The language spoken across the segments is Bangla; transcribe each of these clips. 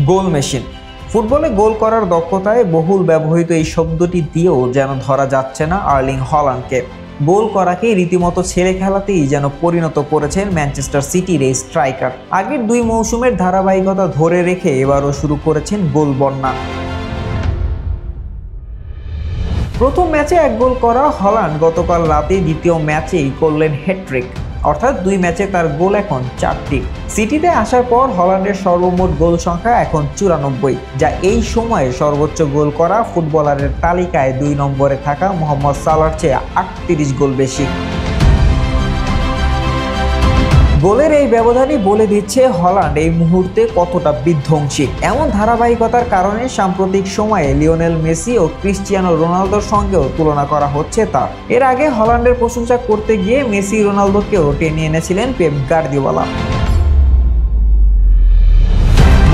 Goal machine. ফুটবলে গোল করার দক্ষতায় বহুল ব্যবহৃত এই শব্দটি দিয়েও যেন ধরা যাচ্ছে না আর্লিং হল্যান্ডকে। গোল করাকে রীতিমতো ছেলে খেলাতেই যেন পরিণত করেছেন ম্যানচেস্টার সিটির এই স্ট্রাইকার। আগের 2 মৌসুমের ধারাবাহিকতা ধরে রেখে এবারও শুরু করেছেন গোল বন্যা। প্রথম ম্যাচে 1 গোল করা হল্যান্ড গতকাল রাতে দ্বিতীয় ম্যাচেই করলেন হ্যাটট্রিক, অর্থাৎ 2 ম্যাচে তার গোল এখন 4টি। সিটিতে আসার পর হল্যান্ডের সর্বমোট গোল সংখ্যা এখন 94, যা এই সময়ে সর্বোচ্চ গোল করা ফুটবলারের তালিকায় 2 নম্বরে থাকা মোহাম্মদ সালাহর চেয়ে 38 গোল বেশি। গোলের এই ব্যবধানই বলে দিচ্ছে হল্যান্ড এই মুহূর্তে কতটা বিধ্বংসী। এমন ধারাবাহিকতার কারণে সাম্প্রতিক সময়ে লিওনেল মেসি ও ক্রিস্টিয়ানো রোনালদোর সঙ্গেও তুলনা করা হচ্ছে তার। এর আগে হল্যান্ডের প্রশংসা করতে গিয়ে মেসি রোনালদোকেও টেনে এনেছিলেন পেপ গার্দিওলা।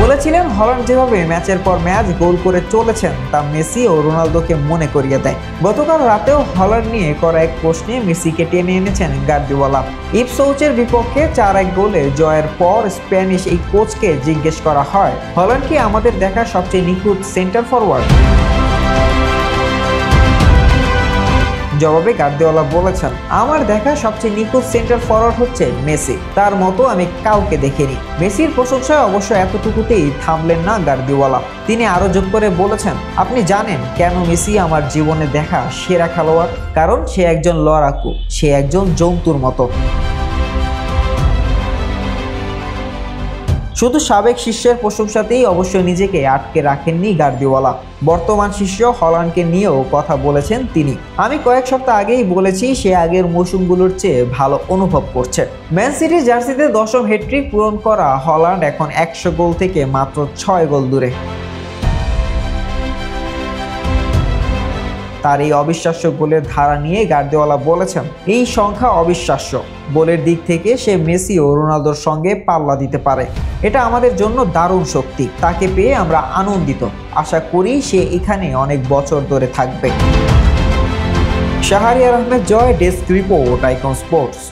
বলেছিলেন হল্যান্ড যেভাবে ম্যাচের পর ম্যাচ গোল করে চলেছেন তা মেসি ও রোনালদোকে মনে করিয়ে দেয়। গতকাল রাতেও হল্যান্ড নিয়ে করা এক প্রশ্নে মেসিকে টেনে এনেছেন গার্দিওলা। ইপসউচের বিপক্ষে 4-1 গোলে জয়ের পর স্প্যানিশ এই কোচকে জিজ্ঞেস করা হয়, হল্যান্ড কি আমাদের দেখা সবচেয়ে নিখুঁত সেন্টার ফরওয়ার্ড? জবাবে গার্দিওলা বলেছেন, আমার দেখা সবচেয়ে নিখুঁত সেন্টার ফরওয়ার্ড হচ্ছে মেসি, তার মতো আমি কাউকে দেখিনি। মেসির প্রশংসায় অবশ্য এতটুকুতেই থামলেন না গার্দিওলা। তিনি আরো যোগ করে বলেছেন, আপনি জানেন কেন মেসি আমার জীবনে দেখা সেরা খেলোয়াড়? কারণ সে একজন লড়াকু, সে একজন জন্তুর মতো। শুধু সাবেক শিষ্যের প্রশংসাতেই অবশ্য নিজেকে আটকে রাখেননি গার্দিওলা। বর্তমান শিষ্য হল্যান্ডকে নিয়েও কথা বলেছেন তিনি। আমি কয়েক সপ্তাহ আগেই বলেছি সে আগের মৌসুমগুলোর চেয়ে ভালো অনুভব করছে। ম্যান সিটির জার্সিতে 10ম হ্যাটট্রিক পূরণ করা হল্যান্ড এখন 100 গোল থেকে মাত্র 6 গোল দূরে। তার এই অবিশ্বাস্য গোলের ধারা নিয়ে গার্দিওলা বলেছেন, এই সংখ্যা অবিশ্বাস্য। গোলের দিক থেকে সে মেসি ও রোনালদোর সঙ্গে পাল্লা দিতে পারে। এটা আমাদের জন্য দারুণ শক্তি। তাকে পেয়ে আমরা আনন্দিত। আশা করি সে এখানে অনেক বছর ধরে থাকবে। শাহরিয়ার আহমেদ জয়, ডেস্ক রিপোর্ট, আইকন স্পোর্টস।